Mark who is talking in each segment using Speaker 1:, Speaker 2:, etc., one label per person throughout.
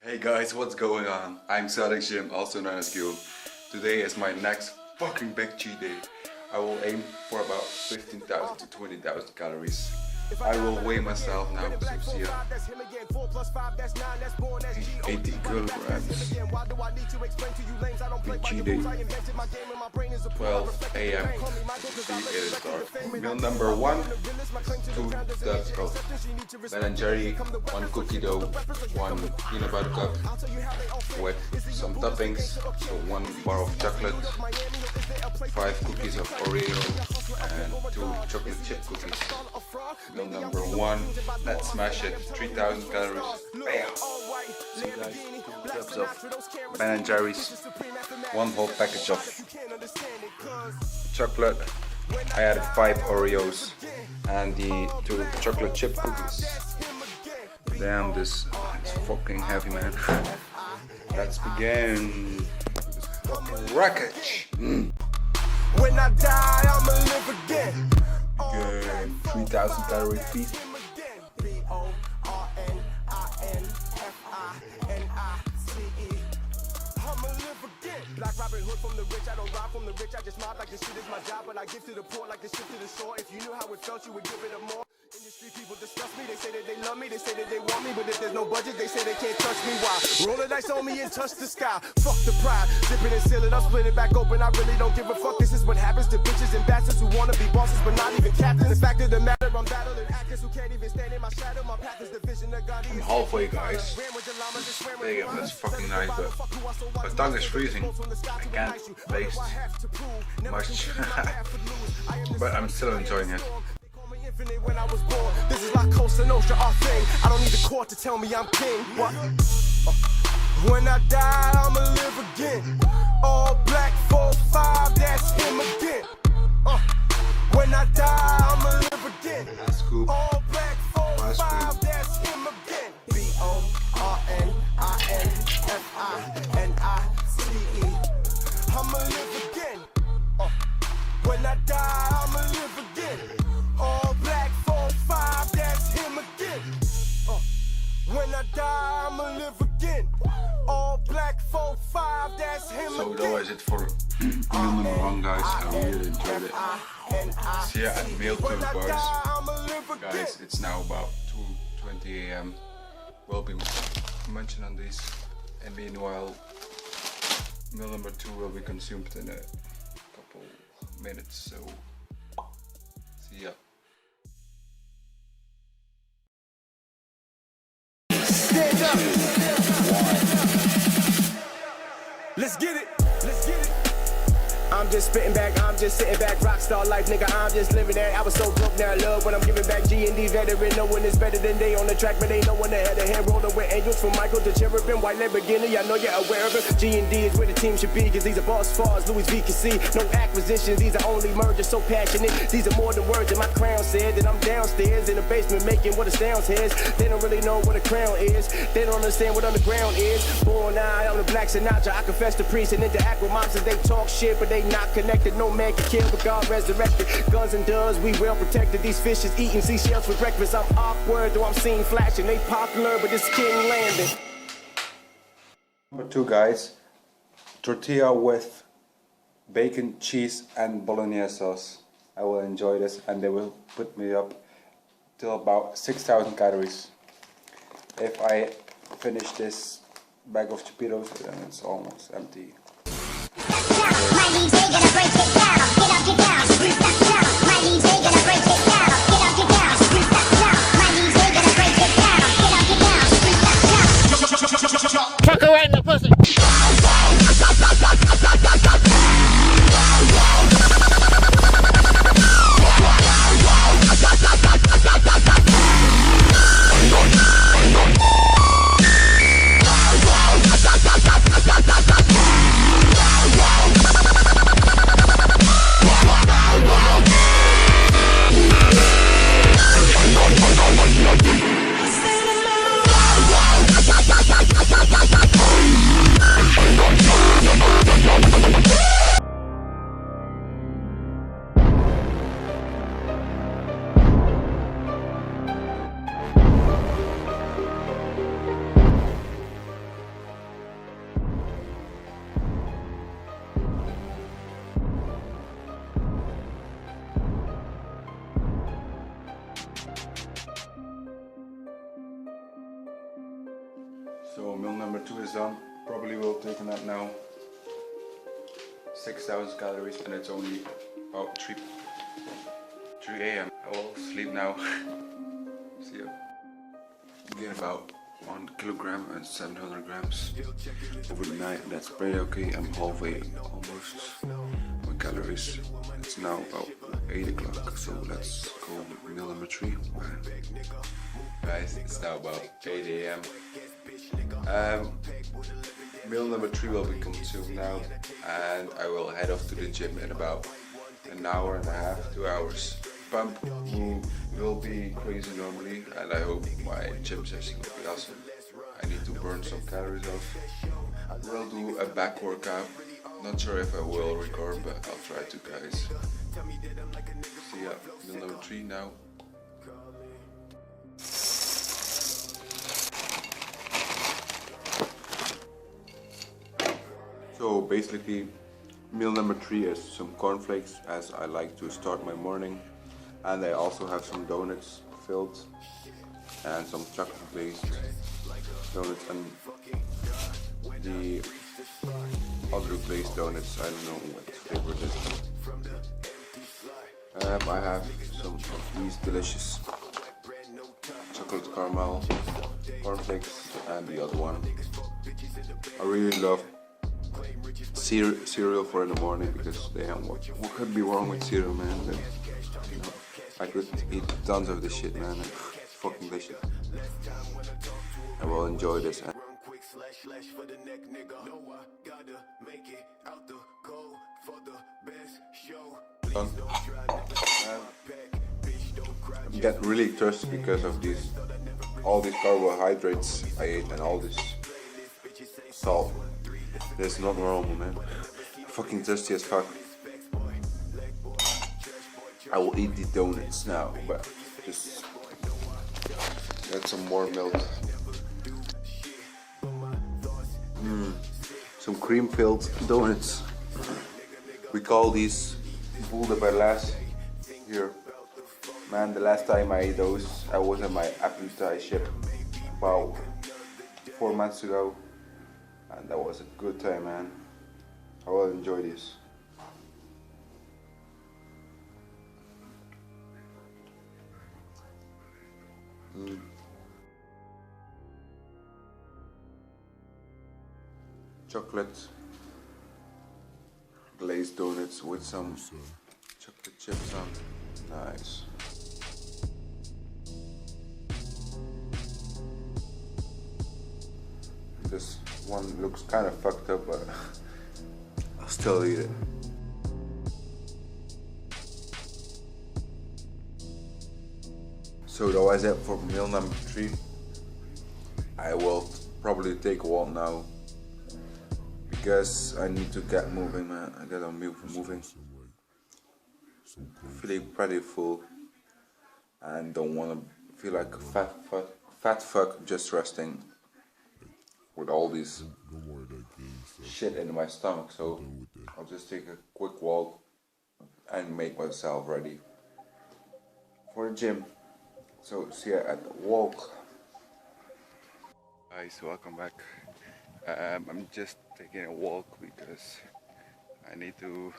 Speaker 1: Hey guys, what's going on? I'm socializing, also known as Gil. Today is my next fucking big cheat day. I will aim for about 15,000 to 20,000 calories. I will weigh myself now, so see ya. 80 kilograms. Big cheat day. 12 AM. See, it is dark. Meal number 1, 2 tubs of Ben & Jerry, 1 cookie dough, 1 peanut butter cup with some toppings, so 1 bar of chocolate, 5 cookies of Oreo and 2 chocolate chip cookies. Meal number 1, let's smash it, 3,000 calories. Bam! See guys, 2 tubs of Ben & Jerry's, 1 whole package of chocolate. I added 5 Oreos and the 2 chocolate chip cookies. Damn, this is fucking heavy, man. Let's begin this fucking wreckage. When I die, I'ma live again. 3,000 calorie feast. Black Robin Hood from the rich, I don't rob from the rich, I just mob like this shit is my job, but I give to the poor like the shit to the shore. If you knew how it felt, you would give it a more. Industry people discuss me, they say that they love me, they say that they want me, but if there's no budget, they say they can't touch me. Why? Roll the dice on me and touch the sky. Fuck the pride, zip it and seal it up, split it back open, I really don't give a fuck. This is what happens to bitches and bastards who wanna be bosses, but not even captains. The fact of the matter, I'm battling actors who can't even stand in my shadow. My path is the vision of God. I'm halfway, guys. Damn, that's fucking nice, but my tongue is freezing. I can't taste much, but I'm still enjoying it. When I was born, this is like Costa Nostra, our thing. I don't need the court to tell me I'm king. What? When I die, I'ma live again. All black 4-5, that's him again. When I die, I'ma live again. All black 4-5, that's him again. BORNINFINICE. I'ma live again. When I die, I'ma live again. All black 4-5, that's him again. When I die, I'ma live again. All black 4-5, that's him again. So that was it for meal number 1, guys. I really enjoyed it. See ya at meal 2, boys. Guys, it's now about 2:20 AM. Will be mentioned on this, and meanwhile, meal number 2 will be consumed in a couple minutes. So see ya. Stand up. Let's get it. Let's get it. I'm just spitting back, I'm just sitting back, rockstar life, nigga, I'm just living that. I was so broke, now I love when I'm giving back. G&D veteran, no one is better than they on the track, but ain't no one that had a hand rolling with angels from Michael to Cherubim, white Lamborghini, I know you're aware of it. G&D is where the team should be, cause these are boss fars, Louis V can see. No acquisitions, these are only mergers, so passionate. These are more than words, and my crown said that I'm downstairs in the basement making what astounds heads. They don't really know what a crown is, they don't understand what underground is. Born eye on the black Sinatra, I confess to priests and interact with mobsters, they talk shit, but they not connected. No man can kill, but God resurrected. Guns and doves, we well protected. These fishes eating seashells for breakfast. I'm awkward, though I'm seen flashing. They popular, but this king landing. Number 2, guys. Tortilla with bacon, cheese, and bolognese sauce. I will enjoy this, and they will put me up till about 6,000 calories. If I finish this bag of Cheetos, then it's almost empty. My DJ gonna break it down, get up, get down, roof that down. My DJ gonna break it down, get up, get down, roof that down. My DJ gonna break it down, get up, get down, roof that down. Fuck her right in the pussy.
Speaker 2: So meal number 2 is done. Probably will take a nap now. 6,000 calories and it's only about 3 a.m. I will sleep now. See ya. Gain about 1 kilogram and 700 grams over the night. That's pretty okay. I'm halfway almost my calories. It's now about 8 o'clock, so let's go meal number 3. Guys, it's now about 8 a.m. Meal number 3 will be consumed now, and I will head off to the gym in about an hour and a half, 2 hours. Pump will be crazy normally, and I hope my gym session will be awesome. I need to burn some calories off. I will do a back workout. Not sure if I will record, but I'll try to, guys. See ya. Meal number 3 now. So basically, meal number 3 is some cornflakes, as I like to start my morning, and I also have some donuts filled and some chocolate glazed donuts and the other glazed donuts. I don't know what flavor it is. I have some of these delicious chocolate caramel cornflakes and the other one. I really love cereal for in the morning, because damn, what could be wrong with cereal, man? But, you know, I could eat tons of this shit, man. It's fucking delicious. I will enjoy this. I'm getting really thirsty because of all these carbohydrates I ate and all this salt. That's not normal, man. Fucking thirsty as fuck. I will eat the donuts now, but just get some more milk. Some cream-filled donuts. We call these boule de perlas here. Man, the last time I ate those, I was at my apprenticeship about 4 months ago. And that was a good time, man. I will enjoy this. Chocolate glazed donuts with some chocolate chips on. Nice. This one looks kind of fucked up, but I'll still eat it. So that was it for meal number 3. I will probably take a walk now, because I need to get moving, man. I gotta moving. Feeling pretty full and don't want to feel like a fat fuck just resting with all this shit in my stomach. So I'll just take a quick walk and make myself ready for the gym. So see ya at the walk. Guys, welcome back. I'm just taking a walk because I need to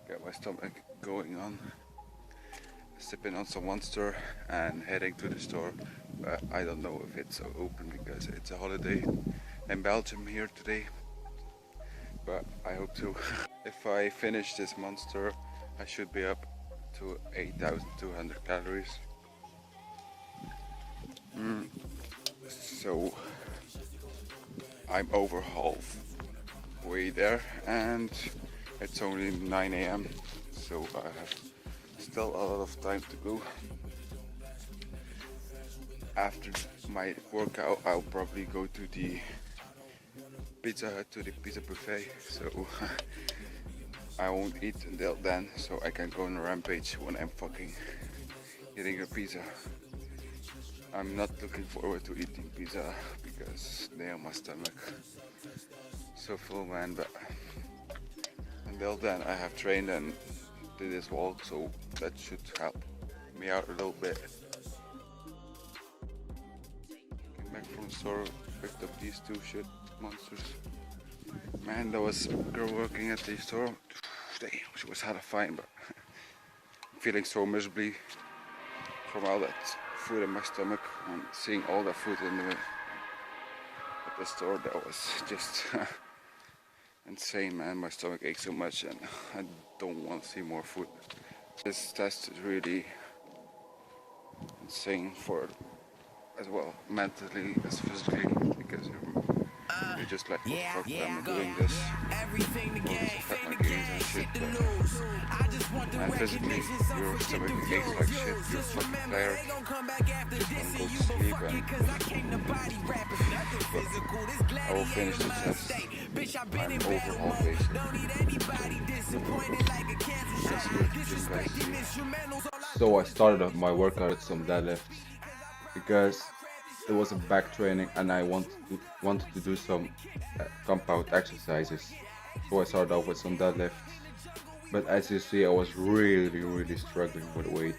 Speaker 2: get my stomach going on. Sipping on some Monster and heading to the store. But I don't know if it's open because it's a holiday in Belgium here today. But I hope to. If I finish this Monster, I should be up to 8,200 calories. So I'm over halfway there, and it's only 9 a.m. so I have still a lot of time to go. After my workout, I'll probably go to the Pizza Hut, to the pizza buffet, so I won't eat until then, so I can go on a rampage when I'm fucking eating a pizza. I'm not looking forward to eating pizza because damn, my stomach so full, man. But until then, I have trained and did this walk, so that should help me out a little bit. Came back from the store picked up these two shit monsters. Man, there was a girl working at the store. Damn, she was hella fine, but feeling so miserably from all that food in my stomach and seeing all that food at the store. That was just insane, man. My stomach aches so much and I don't want to see more food. This test is really insane for as well mentally as physically, because you're just like, what the fuck am I doing this? Will this affect my gains and shit? And physically, your stomach aches like shit, you're fucking tired, you just want to go to sleep. But I will finish the test. I'm overhaul basically. That's good, just guys see.
Speaker 3: So I started off my workout with some deadlifts because it was a back training and I wanted to do some compound exercises. So I started off with some deadlifts. But as you see, I was really struggling with weight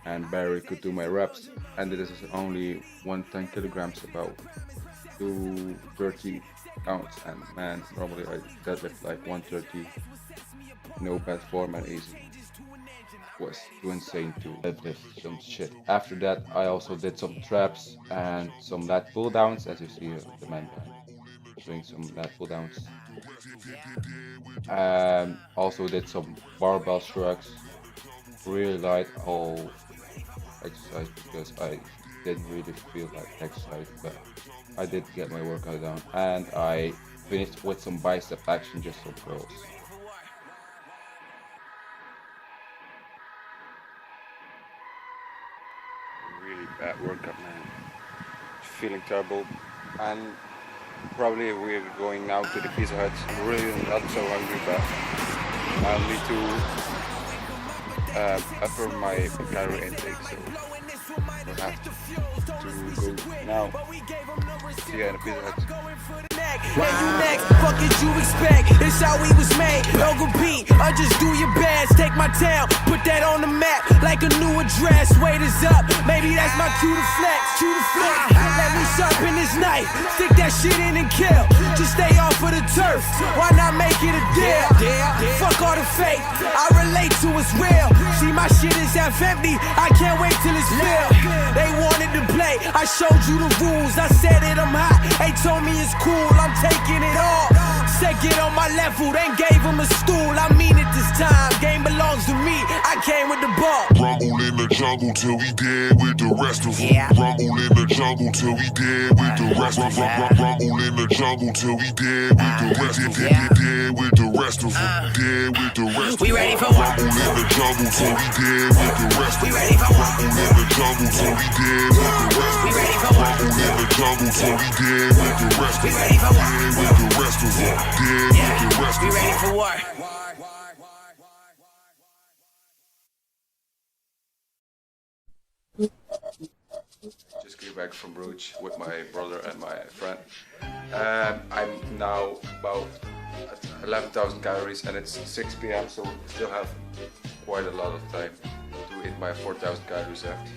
Speaker 3: and barely could do my reps. And this is only 110 kilograms, about 230 pounds. And man, normally I deadlift like 130, no bad form and easy. Was too insane to deadlift some shit. After that, I also did some traps and some lat pull downs, as you see the man doing some lat pull downs. Also did some barbell shrugs, really light whole exercise because I didn't really feel like exercise, but I did get my workout done. And I finished with some bicep action, just some curls.
Speaker 2: Bad workout, man. Feeling terrible, and probably we're going now to the Pizza Hut. I'm really not so hungry, but I need to upper my calorie intake, so we'll have to go now. See you in the Pizza Hut.
Speaker 1: Now you next, fuck did you expect? It's how we was made, don't compete, or just do your best. Take my town, put that on the map, like a new address. Weight is up, maybe that's my cue to flex. Let me sharpen this knife, stick that shit in and kill. Just stay off of the turf, why not make it a deal? Fuck all the fake, I relate to what's real. See my shit is half empty, I can't wait till it's filled. They wanted to play, I showed you the rules. I said it, I'm hot, they told me it's cool, I'm taking it all. Said get on my level, then gave him a stool. I mean it this time, game belongs to me, I came with the ball.
Speaker 4: Rumble in the jungle till we dead with the rest of them. Rumble in the jungle till we dead with the rest of them. Rumble in the jungle till we dead with the rest of them. Dead with the rest of them. Dead with the rest of them.
Speaker 1: We ready for war.
Speaker 4: Rumble in the jungle till we dead with the rest of them. Rumble in the jungle till we dead with the rest of them. Rumble in the jungle till we dead with the rest of them. Dead with the rest of them. Dead with the rest of them.
Speaker 1: We ready for war.
Speaker 3: Just came back from Bruges with my brother and my friend. I'm now about at 11,000 calories and it's 6 p.m. so we still have quite a lot of time to hit my 4,000 calories left.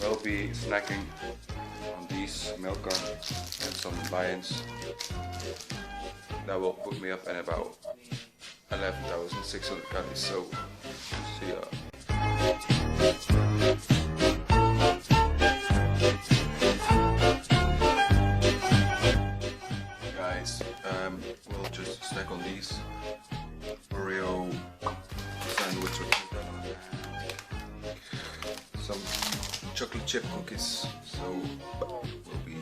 Speaker 3: We'll be snacking on these milk and some lions. That will put me up in about 11,600 calories, so see ya. Guys, we'll just snack on these Oreo sandwich and some chocolate chip cookies. So we'll be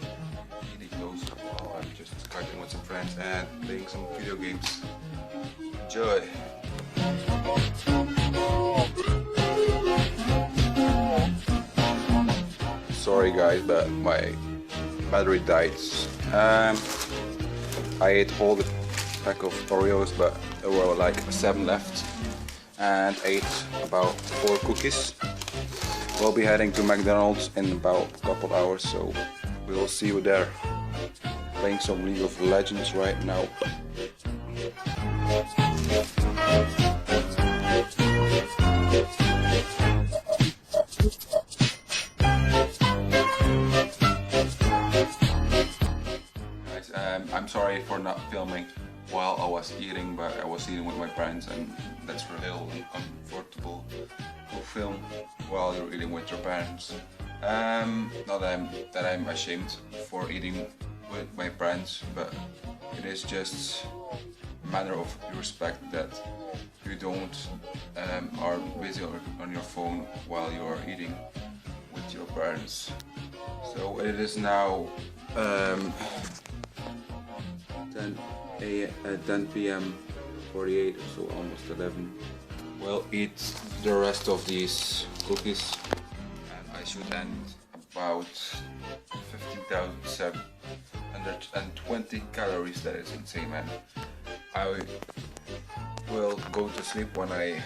Speaker 3: eating those while I'm just Skyping with some friends and playing some video games. Enjoy! Sorry guys, but my battery died. I ate all the pack of Oreos, but there were like 7 left, and ate about 4 cookies. We'll be heading to McDonald's in about a couple hours, so we will see you there. Playing some League of Legends right now. guys, I'm sorry for not filming while I was eating, but I was eating with my parents and that's a little uncomfortable to film while you're eating with your parents. Not that I'm ashamed for eating with my parents, but it is just a matter of respect that you don't are busy on your phone while you are eating with your parents. So it is now 10 p.m. 48, so almost 11. We'll eat the rest of these cookies and I should end about 15,720 calories. That is insane, man. I will go to sleep when I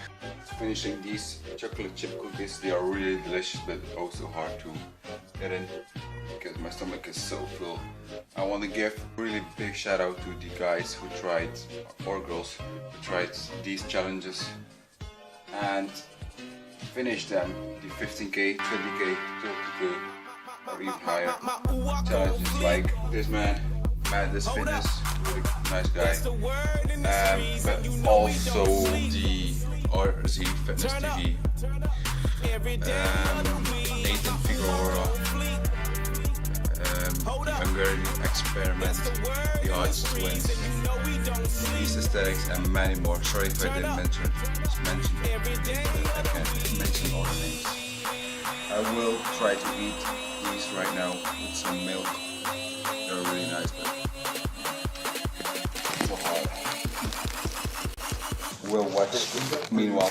Speaker 3: finishing these chocolate chip cookies. They are really delicious but also hard to get in because my stomach is so full. I want to give a really big shout out to the guys who tried, or girls who tried these challenges and finished them. The 15k, 20k, 30k or even higher challenges like this man, Madness Fitness, really nice guy, but also the RZ Fitness TV, Nathan Figueroa, Hungarian Experiment, the Odds Twins, These Aesthetics and many more. Sorry if I didn't mention I can't mention all the names. I will try to eat these right now with some milk. They're really nice, but so hard. We'll watch meanwhile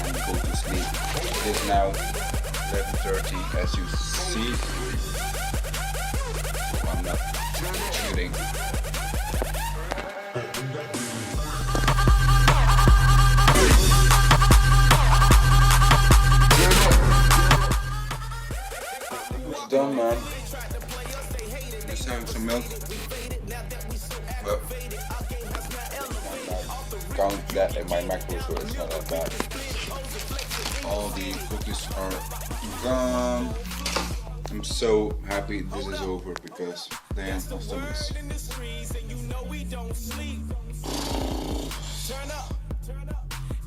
Speaker 3: and go to sleep. It is now 11:30 as you see. So I'm not shooting. It's done, man. Just having some milk. But count that in my macros, so it's not that bad. All the cookies are gone. I'm so happy this is over because damn, my stomach is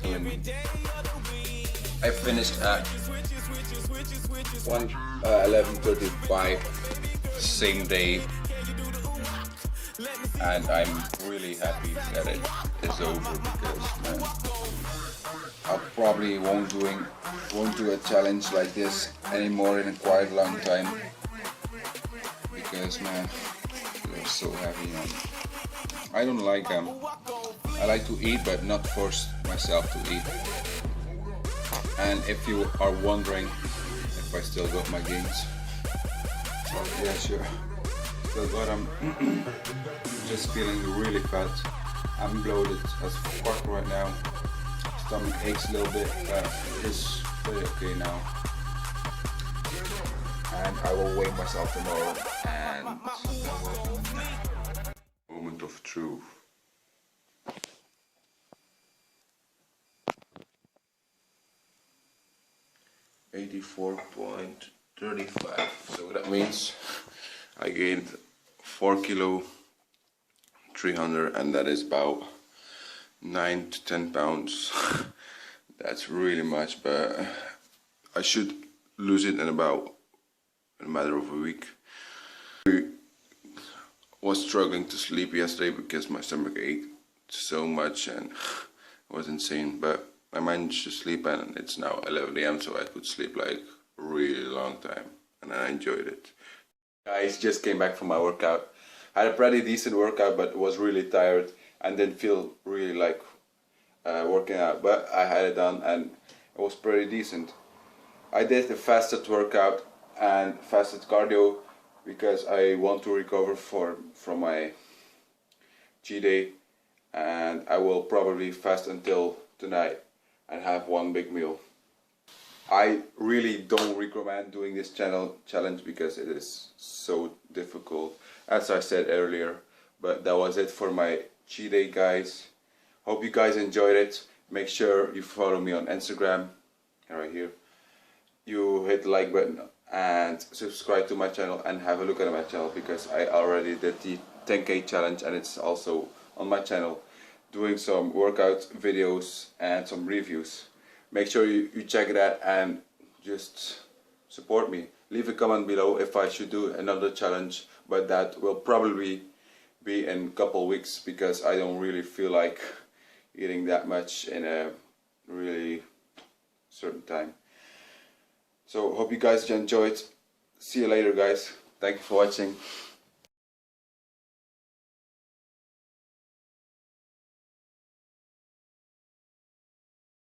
Speaker 3: killing me. I finished at 11:35, same day, and I'm really happy that it is over because man, I probably won't do a challenge like this anymore in a quite long time because man, they're so heavy and I don't like them. I like to eat but not force myself to eat. And if you are wondering if I still got my gains, well, yeah, sure, still got them. Just feeling really fat. I'm bloated as fuck right now. Stomach aches a little bit, but it's pretty okay now. And I will weigh myself tomorrow. And moment of truth. 84.35. So that means I gained 4 kilo 300, and that is about 9 to 10 pounds. That's really much, but I should lose it in a matter of a week. I was struggling to sleep yesterday because my stomach ached so much and it was insane, but I managed to sleep and it's now 11 AM, so I could sleep like a really long time and I enjoyed it. Guys, just came back from my workout. I had a pretty decent workout but was really tired and didn't feel really like working out, but I had it done and it was pretty decent. I did the fasted workout and fasted cardio because I want to recover from my cheat day, and I will probably fast until tonight and have one big meal. I really don't recommend doing this challenge because it is so difficult, as I said earlier. But that was it for my cheat day, guys. Hope you guys enjoyed it. Make sure you follow me on Instagram right here. You hit the like button and subscribe to my channel and have a look at my channel, because I already did the 10k challenge and it's also on my channel, doing some workout videos and some reviews. Make sure you check it out and just support me. Leave a comment below if I should do another challenge, but that will probably be in a couple weeks, because I don't really feel like eating that much in a really certain time. So hope you guys enjoyed. See you later, guys. Thank you for watching.